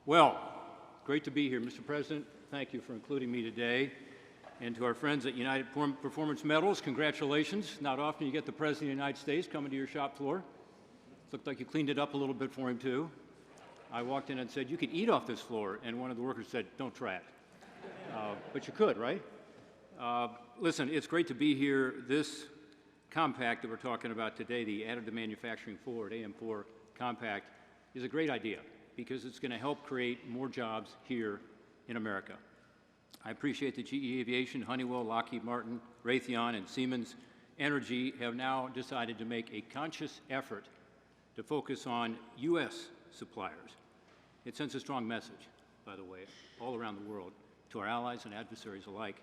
Well, great to be here, Mr. President. Thank you for including me today. And to our friends at United Performance Metals, congratulations. Not often you get the President of the United States coming to your shop floor. Looked like you cleaned it up a little bit for him, too. I walked in and said, you could eat off this floor, and one of the workers said, don't try it. But you could, right? Listen, it's great to be here. This compact that we're talking about today, the Additive Manufacturing Forward, AM4 compact, is a great idea because it's going to help create more jobs here in America. I appreciate that GE Aviation, Honeywell, Lockheed Martin, Raytheon, and Siemens Energy have now decided to make a conscious effort to focus on U.S. suppliers. It sends a strong message, by the way, all around the world, to our allies and adversaries alike.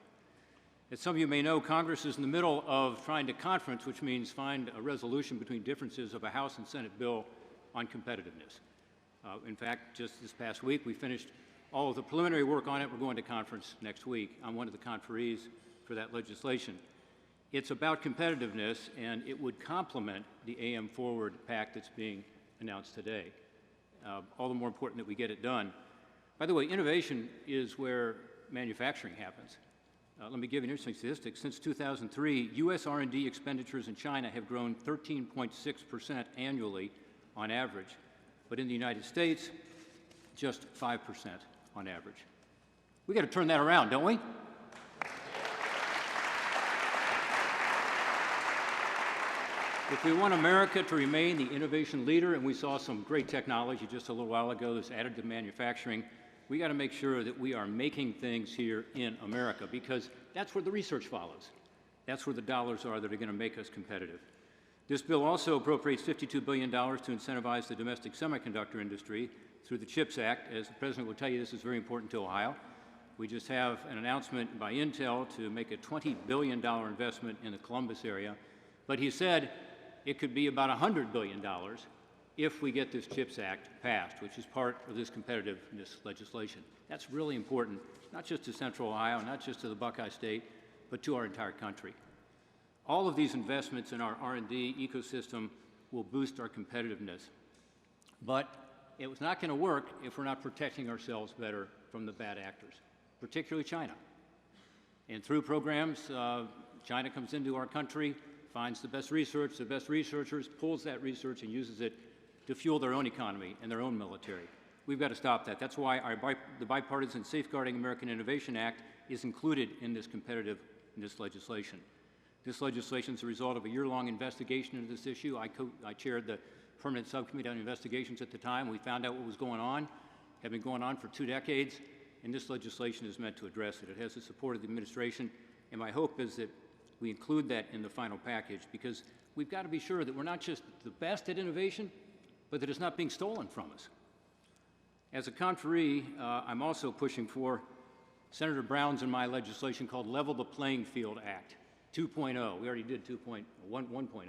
As some of you may know, Congress is in the middle of trying to conference, which means find a resolution between differences of a House and Senate bill on competitiveness. In fact, just this past week, we finished all of the preliminary work on it. We're going to conference next week. I'm one of the conferees for that legislation. It's about competitiveness, and it would complement the AM Forward Pact that's being announced today. All the more important that we get it done. By the way, innovation is where manufacturing happens. Let me give you an interesting statistic. Since 2003, U.S. R&D expenditures in China have grown 13.6% annually on average, but in the United States, just 5% on average. We got to turn that around, don't we? If we want America to remain the innovation leader, and we saw some great technology just a little while ago, this additive manufacturing, we got to make sure that we are making things here in America because that's where the research follows. That's where the dollars are that are going to make us competitive. This bill also appropriates $52 billion to incentivize the domestic semiconductor industry through the CHIPS Act. As the President will tell you, this is very important to Ohio. We just have an announcement by Intel to make a $20 billion investment in the Columbus area. But he said it could be about $100 billion if we get this CHIPS Act passed, which is part of this competitiveness legislation. That's really important, not just to Central Ohio, not just to the Buckeye State, but to our entire country. All of these investments in our R&D ecosystem will boost our competitiveness. But it was not going to work if we're not protecting ourselves better from the bad actors, particularly China. And through programs, China comes into our country, finds the best research, the best researchers, pulls that research and uses it to fuel their own economy and their own military. We've got to stop that. That's why the Bipartisan Safeguarding American Innovation Act is included in this competitiveness legislation. This legislation is a result of a year-long investigation into this issue. I chaired the Permanent Subcommittee on Investigations at the time. We found out what was going on, had been going on for 2 decades, and this legislation is meant to address it. It has the support of the administration, and my hope is that we include that in the final package because we've got to be sure that we're not just the best at innovation, but that it's not being stolen from us. As a conferee, I'm also pushing for Senator Brown's and my legislation called Level the Playing Field Act 2.0. We already did 1.0.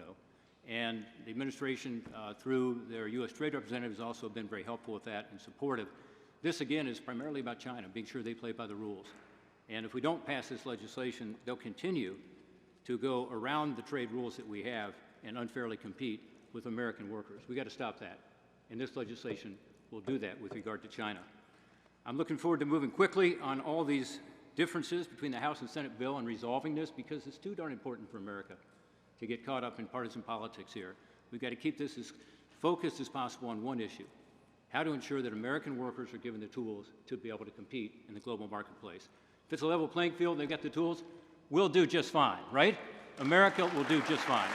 And the administration, through their U.S. trade representatives, has also been very helpful with that and supportive. This, again, is primarily about China, being sure they play by the rules. And if we don't pass this legislation, they'll continue to go around the trade rules that we have and unfairly compete with American workers. We've got to stop that. And this legislation will do that with regard to China. I'm looking forward to moving quickly on all these differences between the House and Senate bill and resolving this because it's too darn important for America to get caught up in partisan politics here. We've got to keep this as focused as possible on one issue, how to ensure that American workers are given the tools to be able to compete in the global marketplace. If it's a level playing field, they've got the tools, we'll do just fine, right? America will do just fine.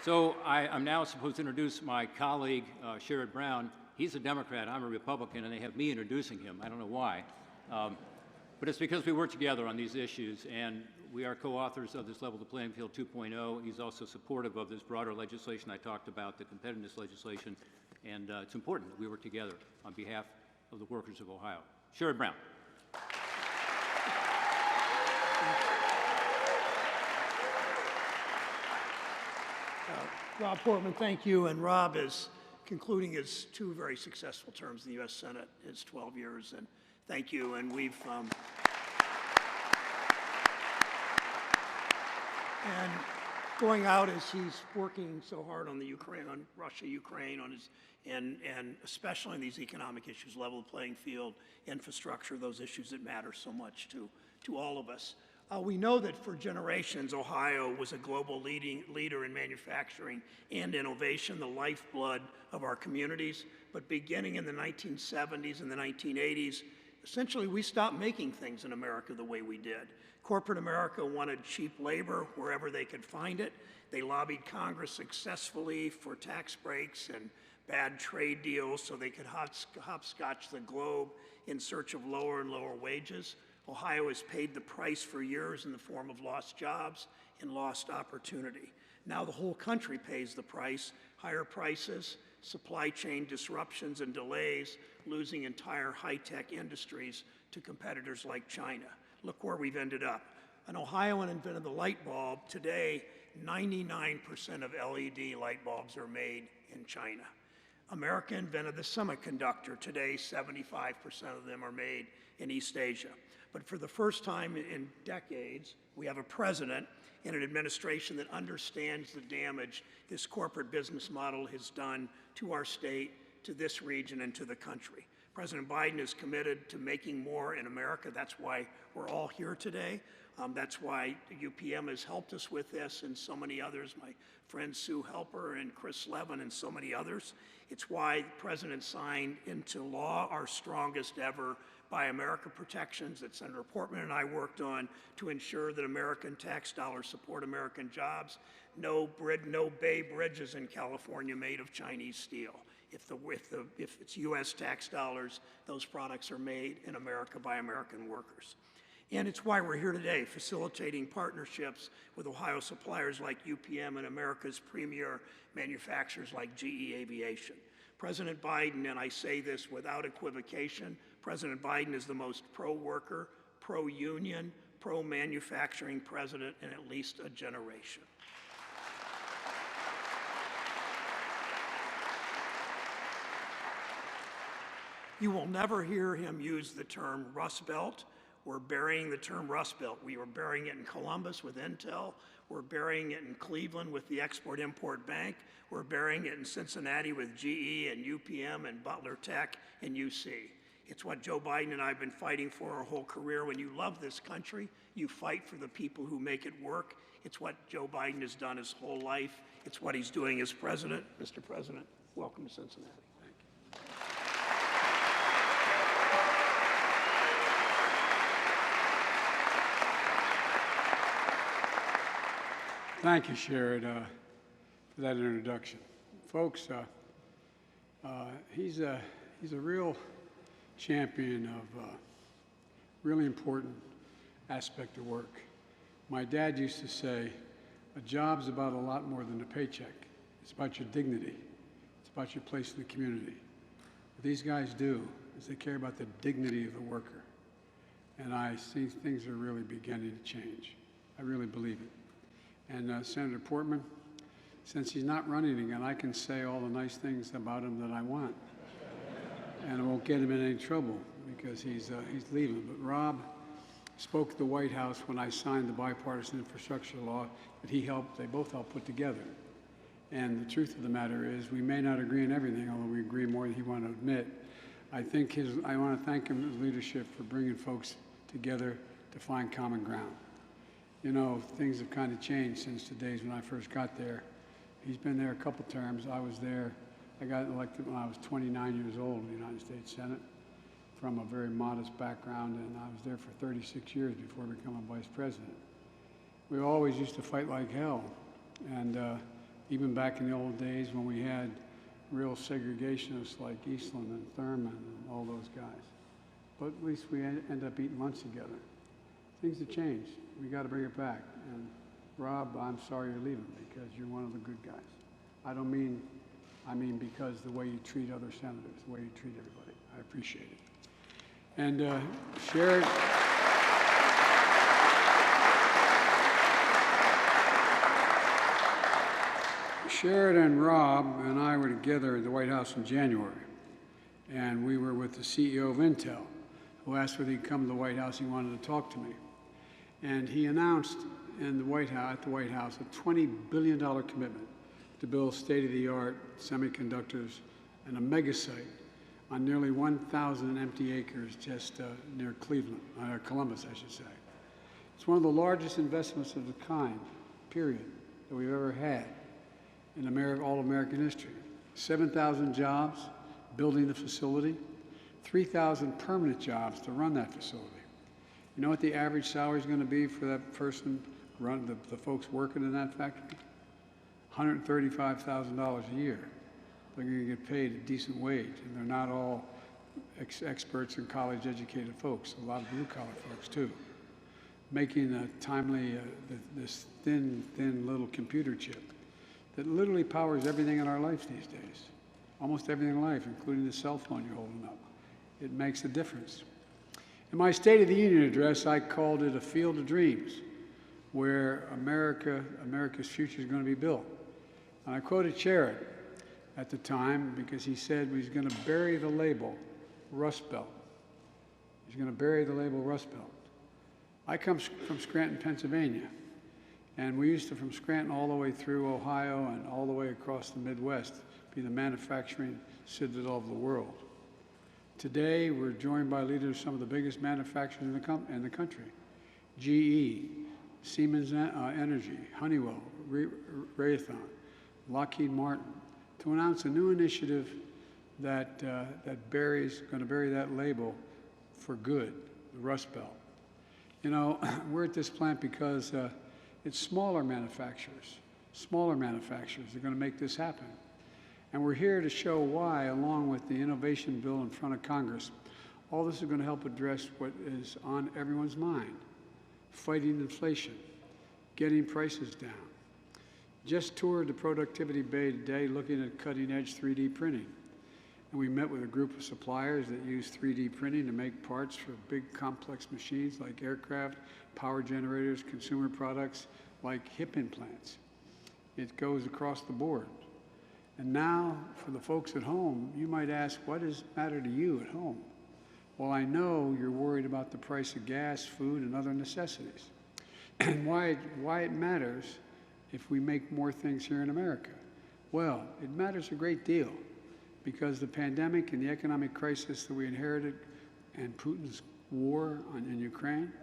So I'm now supposed to introduce my colleague, Sherrod Brown. He's a Democrat, I'm a Republican, and they have me introducing him. I don't know why. But it's because we work together on these issues, and we are co-authors of this Level the Playing Field 2.0. He's also supportive of this broader legislation I talked about, the competitiveness legislation, and it's important that we work together on behalf of the workers of Ohio. Sherrod Brown. Rob Portman, thank you. And Rob is concluding his 2 very successful terms in the U.S. Senate, his 12 years, and thank you. And we've going out as he's working so hard on the Ukraine, on Russia, Ukraine, on his, and especially on these economic issues, level playing field, infrastructure, those issues that matter so much to all of us. We know that for generations, Ohio was a global leader in manufacturing and innovation, the lifeblood of our communities. But beginning in the 1970s and the 1980s, essentially we stopped making things in America the way we did. Corporate America wanted cheap labor wherever they could find it. They lobbied Congress successfully for tax breaks and bad trade deals so they could hopscotch the globe in search of lower and lower wages. Ohio has paid the price for years in the form of lost jobs and lost opportunity. Now the whole country pays the price, higher prices, supply chain disruptions and delays, losing entire high-tech industries to competitors like China. Look where we've ended up. An Ohioan invented the light bulb. Today, 99% of LED light bulbs are made in China. America invented the semiconductor. Today, 75% of them are made in East Asia. But for the first time in decades, we have a president and an administration that understands the damage this corporate business model has done to our state, to this region, and to the country. President Biden is committed to making more in America. That's why we're all here today. That's why UPM has helped us with this and so many others, my friend Sue Helper and Chris Levin and so many others. It's why the President signed into law our strongest ever Buy America protections that Senator Portman and I worked on to ensure that American tax dollars support American jobs. No Bay Bridges in California made of Chinese steel. If it's U.S. tax dollars, those products are made in America by American workers. And it's why we're here today, facilitating partnerships with Ohio suppliers like UPM and America's premier manufacturers like GE Aviation. President Biden, and I say this without equivocation, President Biden is the most pro-worker, pro-union, pro-manufacturing president in at least a generation. You will never hear him use the term Rust Belt. We're burying the term Rust Belt. We were burying it in Columbus with Intel. We're burying it in Cleveland with the Export-Import Bank. We're burying it in Cincinnati with GE and UPM and Butler Tech and UC. It's what Joe Biden and I have been fighting for our whole career. When you love this country, you fight for the people who make it work. It's what Joe Biden has done his whole life. It's what he's doing as president. Mr. President, welcome to Cincinnati. Thank you. Thank you, Sherrod, for that introduction. Folks, he's a real champion of really important aspect of work. My dad used to say, a job's about a lot more than a paycheck. It's about your dignity. It's about your place in the community. What these guys do is they care about the dignity of the worker. And I see things are really beginning to change. I really believe it. And Senator Portman, since he's not running again, I can say all the nice things about him that I want. And it won't get him in any trouble because he's leaving. But Rob spoke at the White House when I signed the bipartisan infrastructure law that they both helped put together. And the truth of the matter is we may not agree on everything, although we agree more than he wanted to admit. I want to thank him for his leadership for bringing folks together to find common ground. You know, things have kind of changed since the days when I first got there. He's been there a couple terms. I was there. I got elected when I was 29 years old in the United States Senate from a very modest background, and I was there for 36 years before becoming vice president. We always used to fight like hell, and even back in the old days when we had real segregationists like Eastland and Thurman and all those guys. But at least we end up eating lunch together. Things have changed. We got to bring it back. And Rob, I'm sorry you're leaving because you're one of the good guys. I mean because the way you treat other senators, the way you treat everybody. I appreciate it. And Sherrod and Rob and I were together at the White House in January. And we were with the CEO of Intel, who asked whether he'd come to the White House. He wanted to talk to me. And he announced in the White House, at the White House, a $20 billion commitment to build state-of-the-art semiconductors and a mega site on nearly 1,000 empty acres just near Cleveland, Columbus, I should say. It's one of the largest investments of the kind, period, that we've ever had in all American history. 7,000 jobs building the facility, 3,000 permanent jobs to run that facility. You know what the average salary is going to be for that person, the folks working in that factory? $135,000 a year. They're going to get paid a decent wage, and they're not all experts and college-educated folks. A lot of blue-collar folks too. Making a timely, this thin little computer chip that literally powers everything in our life these days. Almost everything in life, including the cell phone you're holding up. It makes a difference. In my State of the Union address, I called it a field of dreams, where America's future is going to be built. And I quoted Sherrod at the time because he said he's going to bury the label Rust Belt. He's going to bury the label Rust Belt. I come from Scranton, Pennsylvania, and we used to, from Scranton all the way through Ohio and all the way across the Midwest, be the manufacturing citadel of the world. Today, we're joined by leaders of some of the biggest manufacturers in the country. GE, Siemens Energy, Honeywell, Raytheon, Lockheed Martin, to announce a new initiative that going to bury that label for good, the Rust Belt. You know, we're at this plant because it's smaller manufacturers are going to make this happen. And we're here to show why, along with the innovation bill in front of Congress, all this is going to help address what is on everyone's mind: fighting inflation, getting prices down. Just toured the Productivity Bay today looking at cutting-edge 3D printing. And we met with a group of suppliers that use 3D printing to make parts for big complex machines like aircraft, power generators, consumer products like hip implants. It goes across the board. And now, for the folks at home, you might ask, what does it matter to you at home? Well, I know you're worried about the price of gas, food, and other necessities. And why it matters if we make more things here in America. Well, it matters a great deal because the pandemic and the economic crisis that we inherited and Putin's war in Ukraine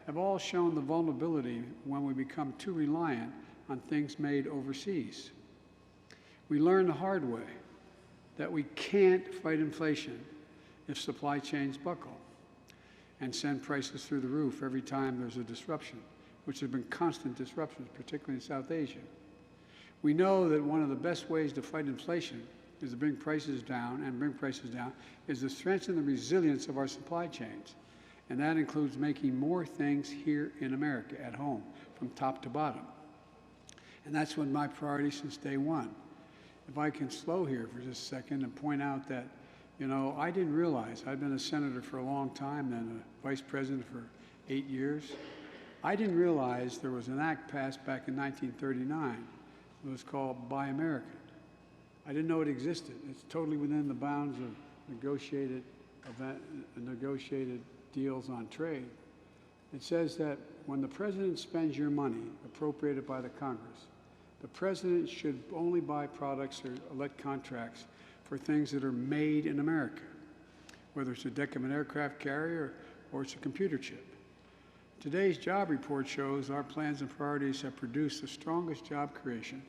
have all shown the vulnerability when we become too reliant on things made overseas. We learned the hard way that we can't fight inflation if supply chains buckle and send prices through the roof every time there's a disruption, which have been constant disruptions, particularly in South Asia. We know that one of the best ways to fight inflation is to bring prices down, is to strengthen the resilience of our supply chains. And that includes making more things here in America, at home, from top to bottom. And that's been my priority since day one. If I can slow here for just a second and point out that, you know, I didn't realize, I'd been a senator for a long time, then a vice president for 8 years. I didn't realize there was an act passed back in 1939. It was called Buy American. I didn't know it existed. It's totally within the bounds of negotiated deals on trade. It says that when the president spends your money appropriated by the Congress, the president should only buy products or let contracts for things that are made in America, whether it's a deck of an aircraft carrier or it's a computer chip. Today's job report shows our plans and priorities have produced the strongest job creation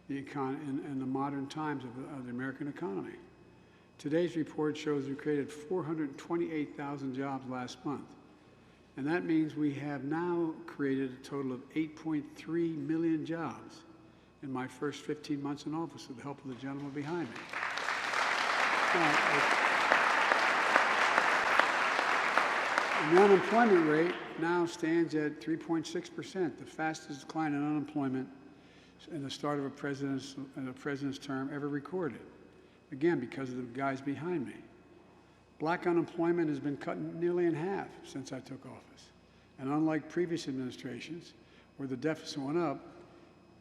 in the modern times of the American economy. Today's report shows we created 428,000 jobs last month. And that means we have now created a total of 8.3 million jobs in my first 15 months in office with the help of the gentleman behind me. And the unemployment rate now stands at 3.6%, the fastest decline in unemployment in the start of a president's term ever recorded. Again, because of the guys behind me. Black unemployment has been cut nearly in half since I took office. And unlike previous administrations, where the deficit went up,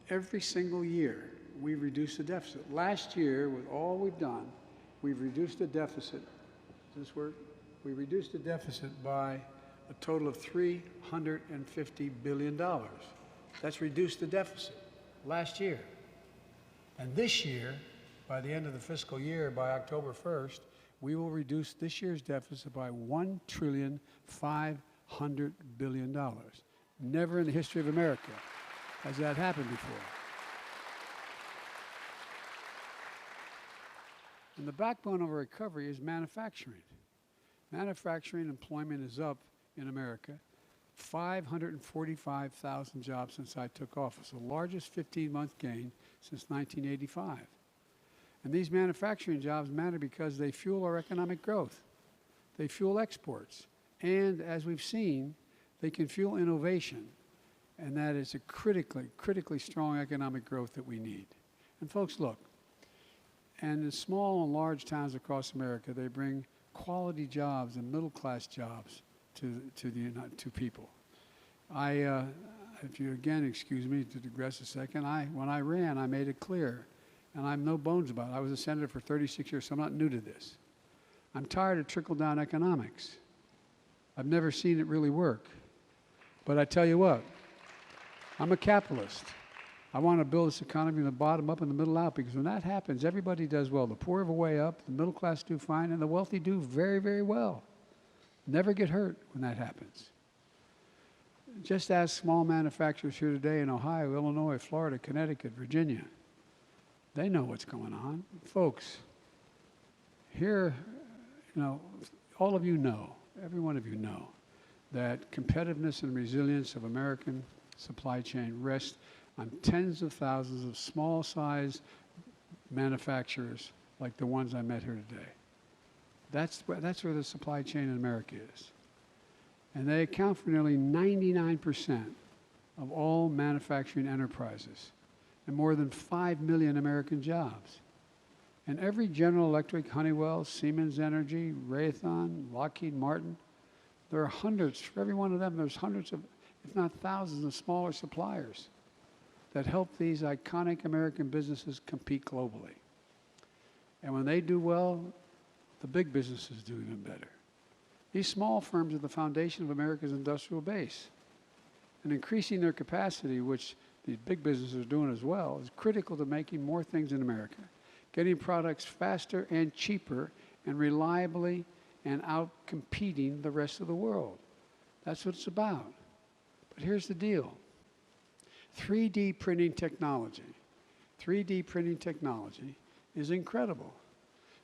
every single year we've reduced the deficit. Last year, with all we've done, we've reduced the deficit. Does this work? We reduced the deficit by a total of $350 billion. Let's reduce the deficit. Last year. And this year, by the end of the fiscal year, by October 1st, we will reduce this year's deficit by $1.5 trillion. Never in the history of America has that happened before. And the backbone of our recovery is manufacturing. Manufacturing employment is up in America 545,000 jobs since I took office, the largest 15-month gain since 1985. And these manufacturing jobs matter because they fuel our economic growth. They fuel exports. And as we've seen, they can fuel innovation. And that is a critically strong economic growth that we need. And folks, look, and in small and large towns across America, they bring quality jobs and middle-class jobs to people. If you again excuse me to digress a second, when I ran, I made it clear, and I'm no bones about it. I was a senator for 36 years, so I'm not new to this. I'm tired of trickle-down economics. I've never seen it really work. But I tell you what, I'm a capitalist. I want to build this economy from the bottom up and the middle out, because when that happens, everybody does well. The poor have a way up, the middle class do fine, and the wealthy do very, very well. Never get hurt when that happens. Just ask small manufacturers here today in Ohio, Illinois, Florida, Connecticut, Virginia. They know what's going on. Folks, here, all of you know, every one of you know, that competitiveness and resilience of American supply chain rest on tens of thousands of small-sized manufacturers like the ones I met here today. That's where the supply chain in America is. And they account for nearly 99% of all manufacturing enterprises and more than 5 million American jobs. And every General Electric, Honeywell, Siemens Energy, Raytheon, Lockheed Martin, there are hundreds, for every one of them, there's hundreds of, if not thousands of smaller suppliers that help these iconic American businesses compete globally. And when they do well, the big businesses do even better. These small firms are the foundation of America's industrial base. And increasing their capacity, which these big businesses are doing as well, is critical to making more things in America, getting products faster and cheaper and reliably and out-competing the rest of the world. That's what it's about. But here's the deal. 3D printing technology is incredible.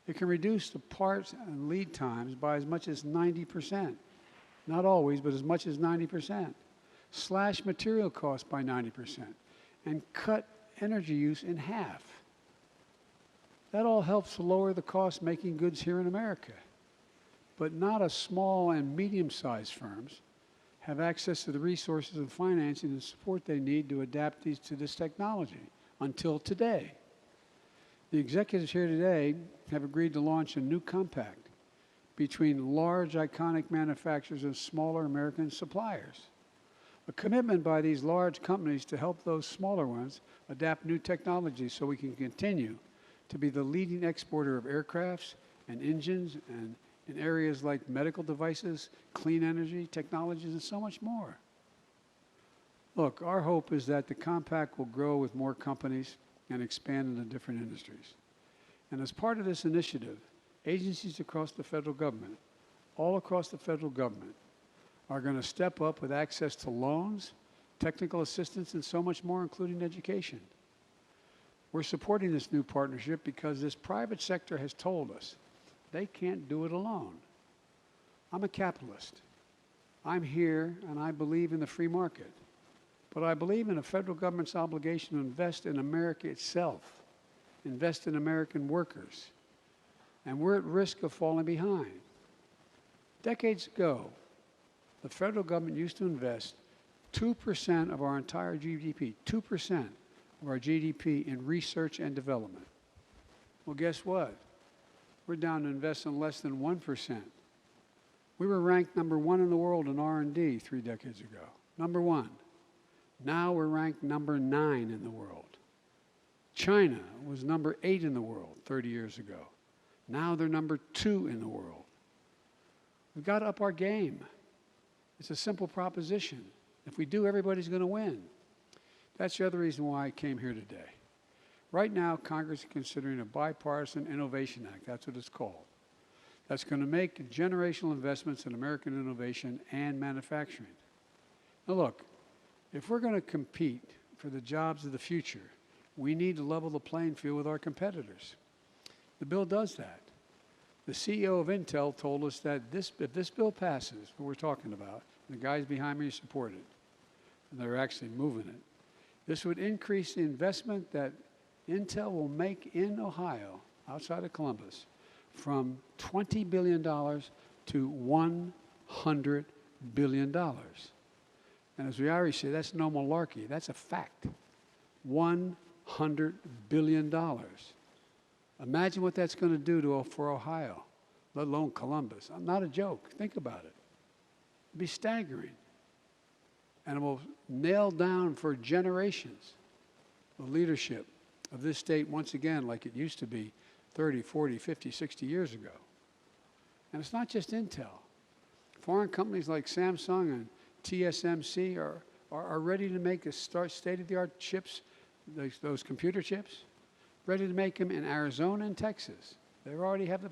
It can reduce the parts and lead times by as much as 90%. Not always, but as much as 90%. Slash material costs by 90%. And cut energy use in half. That all helps to lower the cost making goods here in America. But not as small and medium-sized firms have access to the resources and financing and support they need to adapt to this technology until today. The executives here today have agreed to launch a new compact between large iconic manufacturers and smaller American suppliers. A commitment by these large companies to help those smaller ones adapt new technologies so we can continue to be the leading exporter of aircrafts and engines and in areas like medical devices, clean energy, technologies, and so much more. Look, our hope is that the compact will grow with more companies and expand into different industries. And as part of this initiative, agencies across the federal government, all across the federal government, are going to step up with access to loans, technical assistance, and so much more, including education. We're supporting this new partnership because this private sector has told us they can't do it alone. I'm a capitalist. I'm here, and I believe in the free market. But I believe in the federal government's obligation to invest in America itself, invest in American workers. And we're at risk of falling behind. Decades ago, the federal government used to invest 2% of our entire GDP, 2% of our GDP in research and development. Well, guess what? We're down to invest in less than 1%. We were ranked #1 in the world in R&D 3 decades ago. #1. Now we're ranked #9 in the world. China was #8 in the world 30 years ago. Now they're #2 in the world. We've got to up our game. It's a simple proposition. If we do, everybody's going to win. That's the other reason why I came here today. Right now, Congress is considering a Bipartisan Innovation Act. That's what it's called. That's going to make generational investments in American innovation and manufacturing. Now look, if we're going to compete for the jobs of the future, we need to level the playing field with our competitors. The bill does that. The CEO of Intel told us that if this bill passes, what we're talking about, and the guys behind me support it, and they're actually moving it, this would increase the investment that Intel will make in Ohio, outside of Columbus, from $20 billion to $100 billion. And as we already say, that's no malarkey. That's a fact. $100 billion. Imagine what that's going to do for Ohio, let alone Columbus. Not a joke. Think about it. It'd be staggering. And it will nail down for generations the leadership of this state once again like it used to be 30, 40, 50, 60 years ago. And it's not just Intel. Foreign companies like Samsung and TSMC are ready to make state-of-the-art chips, those computer chips, ready to make them in Arizona and Texas. They already have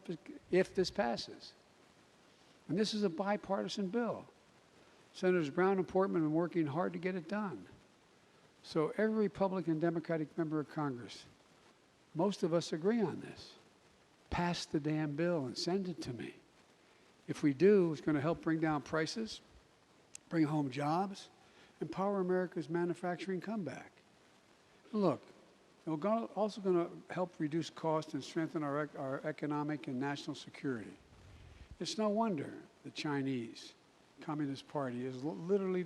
if this passes. And this is a bipartisan bill. Senators Brown and Portman have been working hard to get it done. So every Republican and Democratic member of Congress, most of us agree on this. Pass the damn bill and send it to me. If we do, it's going to help bring down prices, bring home jobs, and power America's manufacturing comeback. Look, it's also going to help reduce costs and strengthen our economic and national security. It's no wonder the Chinese Communist Party is literally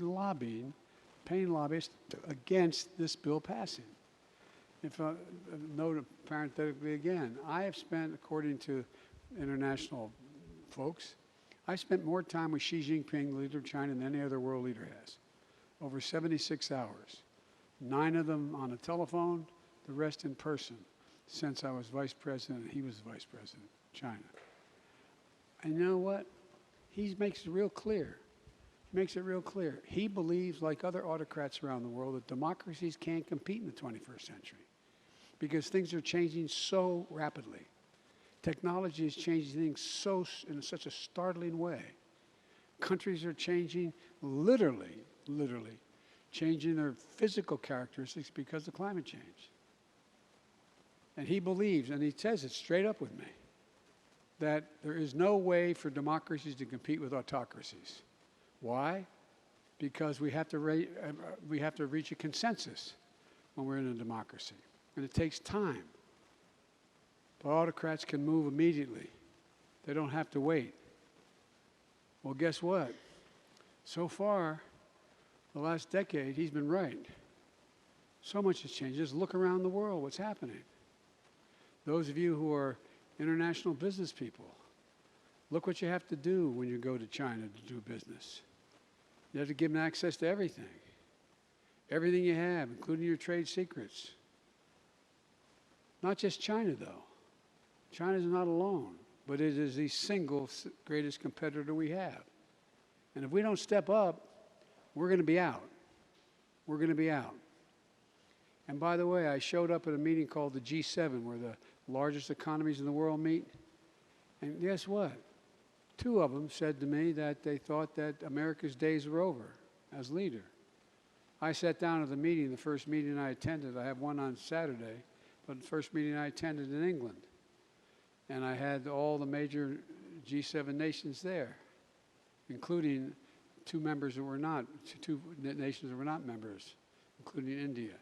paying lobbyists against this bill passing. If note parenthetically again, I have spent, according to international folks, I spent more time with Xi Jinping, the leader of China, than any other world leader has. Over 76 hours. 9 of them on the telephone, the rest in person, since I was vice president and he was vice president of China. And you know what? He makes it real clear. He makes it real clear. He believes, like other autocrats around the world, that democracies can't compete in the 21st century because things are changing so rapidly. Technology is changing things in such a startling way. Countries are changing, literally changing their physical characteristics because of climate change. And he believes, and he says it straight up with me, that there is no way for democracies to compete with autocracies. Why? Because we have to reach a consensus when we're in a democracy. And it takes time. But autocrats can move immediately. They don't have to wait. Well, guess what? So far, the last decade, he's been right. So much has changed. Just look around the world, what's happening. Those of you who are international business people, look what you have to do when you go to China to do business. You have to give them access to everything. Everything you have, including your trade secrets. Not just China, though. China's not alone, but it is the single greatest competitor we have. And if we don't step up, we're going to be out. We're going to be out. And by the way, I showed up at a meeting called the G7, where the largest economies in the world meet. And guess what? 2 of them said to me that they thought that America's days were over as leader. I sat down at the meeting, the first meeting I attended. I have one on Saturday, but the first meeting I attended in England. And I had all the major G7 nations there, including 2 nations that were not members, including India.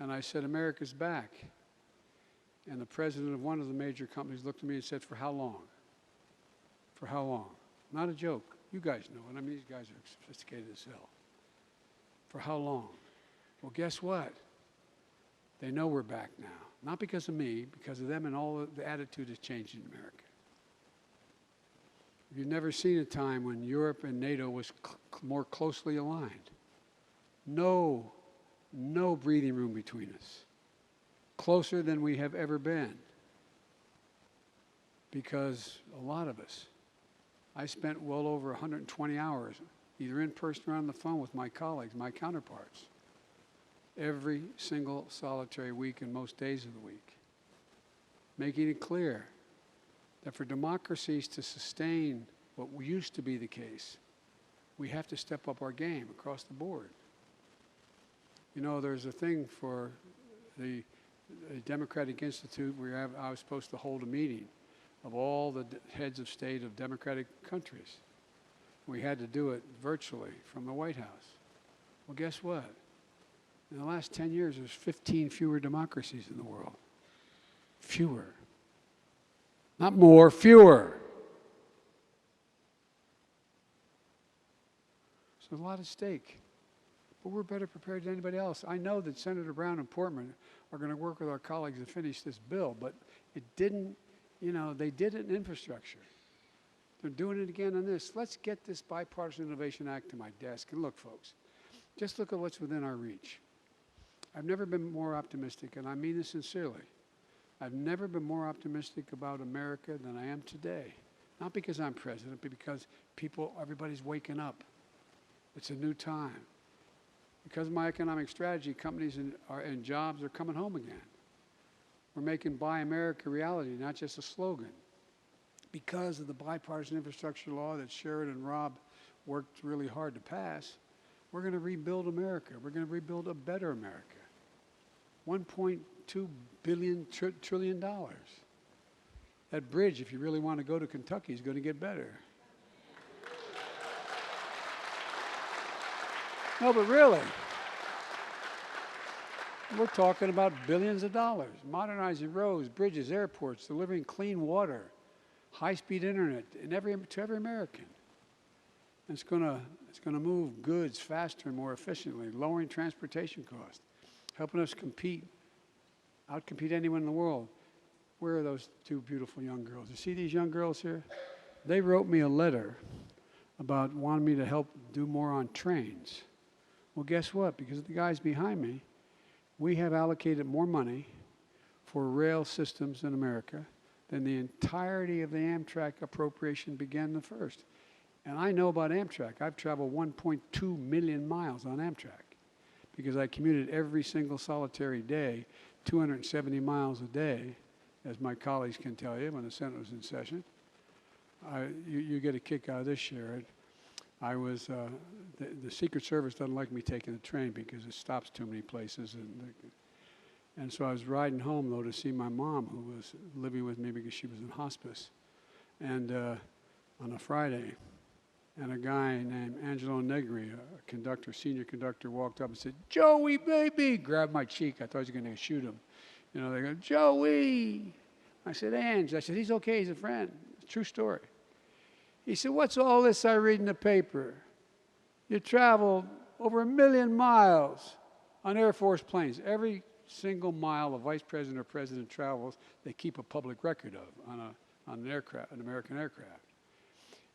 And I said, America's back. And the president of one of the major companies looked at me and said, for how long? For how long? Not a joke. You guys know it. I mean, these guys are sophisticated as hell. For how long? Well, guess what? They know we're back now. Not because of me, because of them, and all the attitude has changed in America. You've never seen a time when Europe and NATO was more closely aligned. No breathing room between us. Closer than we have ever been. Because a lot of us, I spent well over 120 hours, either in person or on the phone with my colleagues, my counterparts. every single solitary week and most days of the week, making it clear that for democracies to sustain what used to be the case, we have to step up our game across the board. You know, there's a thing for the Democratic Institute where I was supposed to hold a meeting of all the heads of state of democratic countries. We had to do it virtually from the White House. Well, guess what? In the last 10 years, there's 15 fewer democracies in the world. Fewer. Not more, fewer. So there's a lot at stake. But we're better prepared than anybody else. I know that Senator Brown and Portman are going to work with our colleagues to finish this bill, but it didn't, you know, they did it in infrastructure. They're doing it again on this. Let's get this Bipartisan Innovation Act to my desk. And look, folks, just look at what's within our reach. I've never been more optimistic, and I mean this sincerely. I've never been more optimistic about America than I am today. Not because I'm president, but because everybody's waking up. It's a new time. Because of my economic strategy, companies and jobs are coming home again. We're making Buy America reality, not just a slogan. Because of the bipartisan infrastructure law that Sherrod and Rob worked really hard to pass, we're going to rebuild America. We're going to rebuild a better America. $1.2 trillion. That bridge, if you really want to go to Kentucky, is going to get better. No, but really, we're talking about billions of dollars, modernizing roads, bridges, airports, delivering clean water, high-speed internet to every American. And it's going to move goods faster and more efficiently, lowering transportation costs, helping us outcompete anyone in the world. Where are those two beautiful young girls? You see these young girls here? They wrote me a letter about wanting me to help do more on trains. Well, guess what? Because of the guys behind me, we have allocated more money for rail systems in America than the entirety of the Amtrak appropriation began the first. And I know about Amtrak. I've traveled 1.2 million miles on Amtrak because I commuted every single solitary day, 270 miles a day, as my colleagues can tell you when the Senate was in session. You get a kick out of this, Sherrod. The Secret Service doesn't like me taking the train because it stops too many places. And so I was riding home, though, to see my mom, who was living with me because she was in hospice, and on a Friday. And a guy named Angelo Negri, a conductor, senior conductor, walked up and said, "Joey, baby," grabbed my cheek. I thought he was going to shoot him. You know, they go, "Joey." I said, "Ange." I said, "He's okay. He's a friend." True story. He said, "What's all this I read in the paper? You traveled over 1 million miles on Air Force planes." Every single mile a vice president or president travels, they keep a public record of on an aircraft, an American aircraft.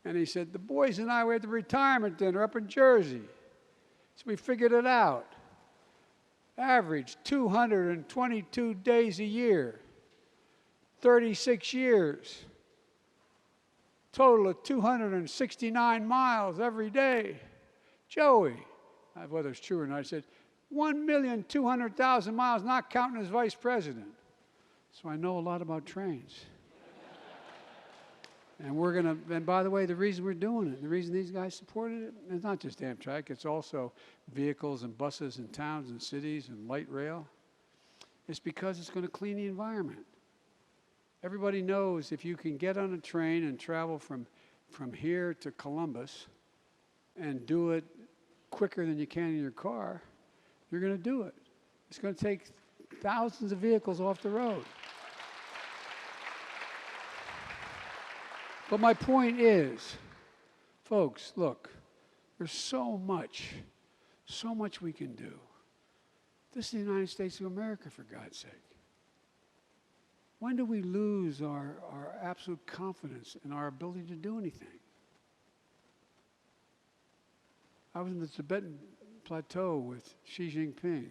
And he said, "The boys and I were at the retirement dinner up in Jersey. So we figured it out. Average 222 days a year, 36 years. Total of 269 miles every day. Joey," whether it's true or not, I said, 1,200,000 miles, not counting as vice president. So I know a lot about trains. And by the way, the reason we're doing it, the reason these guys supported it, it's not just Amtrak, it's also vehicles and buses in towns and cities and light rail. It's because it's going to clean the environment. Everybody knows if you can get on a train and travel from here to Columbus and do it quicker than you can in your car, you're going to do it. It's going to take thousands of vehicles off the road. But my point is, folks, look, there's so much we can do. This is the United States of America, for God's sake. When do we lose our absolute confidence in our ability to do anything? I was in the Tibetan plateau with Xi Jinping,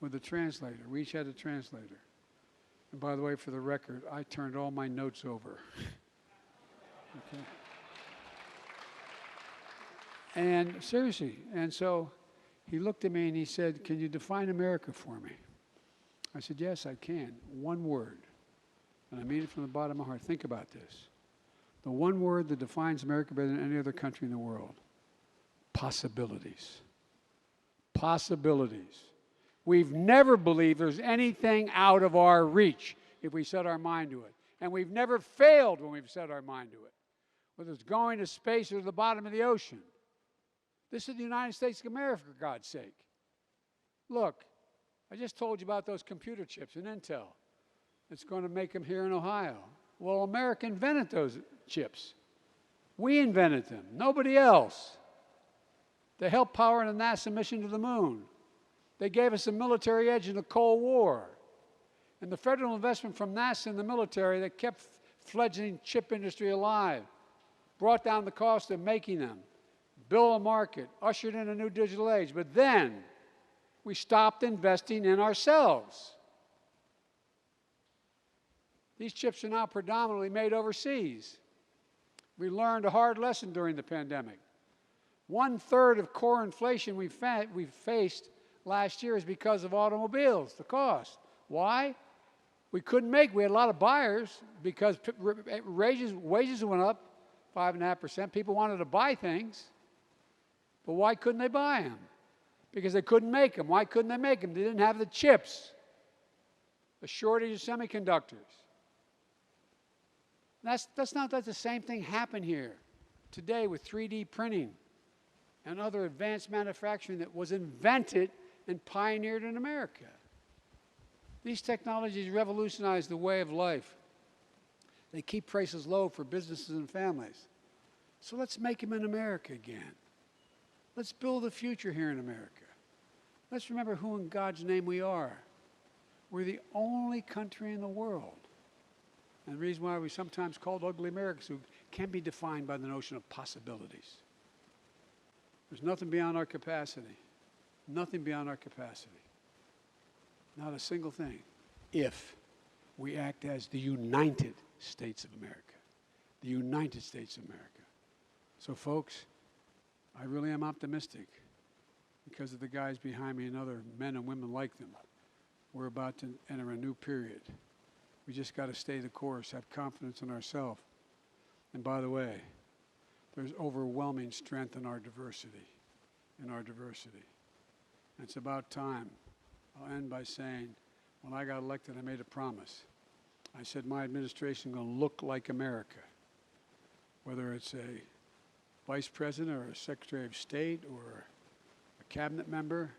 with a translator. We each had a translator. And by the way, for the record, I turned all my notes over. Okay. And seriously, and so He looked at me and he said, "Can you define America for me?" I said, "Yes, I can. One word." And I mean it from the bottom of my heart. Think about this. The one word that defines America better than any other country in the world: possibilities. Possibilities. We've never believed there's anything out of our reach if we set our mind to it. And we've never failed when we've set our mind to it, whether it's going to space or to the bottom of the ocean. This is the United States of America, for God's sake. Look, I just told you about those computer chips in Intel. It's going to make them here in Ohio. Well, America invented those chips. We invented them, nobody else. They helped power the NASA mission to the moon. They gave us a military edge in the Cold War. And the federal investment from NASA in the military that kept fledgling chip industry alive, brought down the cost of making them, built a market, ushered in a new digital age. But then we stopped investing in ourselves. These chips are now predominantly made overseas. We learned a hard lesson during the pandemic. 1/3 of core inflation we faced last year is because of automobiles, the cost. Why? We couldn't make, we had a lot of buyers because wages went up 5.5%. People wanted to buy things, but why couldn't they buy them? Because they couldn't make them. Why couldn't they make them? They didn't have the chips, a shortage of semiconductors. That's not that the same thing happened here today with 3D printing and other advanced manufacturing that was invented and pioneered in America. These technologies revolutionize the way of life. They keep prices low for businesses and families. So let's make them in America again. Let's build a future here in America. Let's remember who in God's name we are. We're the only country in the world. And the reason why we sometimes called ugly Americans who can be defined by the notion of possibilities. There's nothing beyond our capacity. Nothing beyond our capacity. Not a single thing. If we act as the United States of America. The United States of America. So folks, I really am optimistic because of the guys behind me and other men and women like them. We're about to enter a new period. We just got to stay the course, have confidence in ourselves. And by the way, there's overwhelming strength in our diversity. And it's about time. I'll end by saying, when I got elected, I made a promise. I said my administration is going to look like America. Whether it's a vice president or a secretary of state or a cabinet member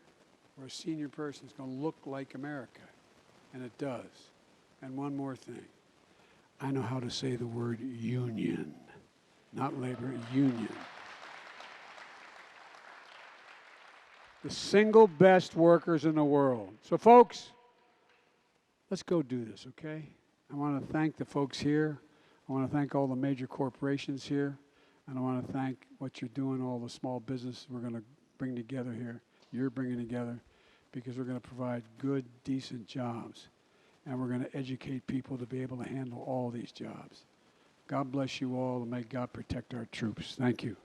or a senior person, it's going to look like America. And it does. And one more thing. I know how to say the word union. Not labor, union. The single best workers in the world. So folks, let's go do this, okay? I want to thank the folks here. I want to thank all the major corporations here. And I want to thank what you're doing, all the small businesses we're going to bring together here. You're bringing together because we're going to provide good, decent jobs. And we're going to educate people to be able to handle all these jobs. God bless you all, and may God protect our troops. Thank you.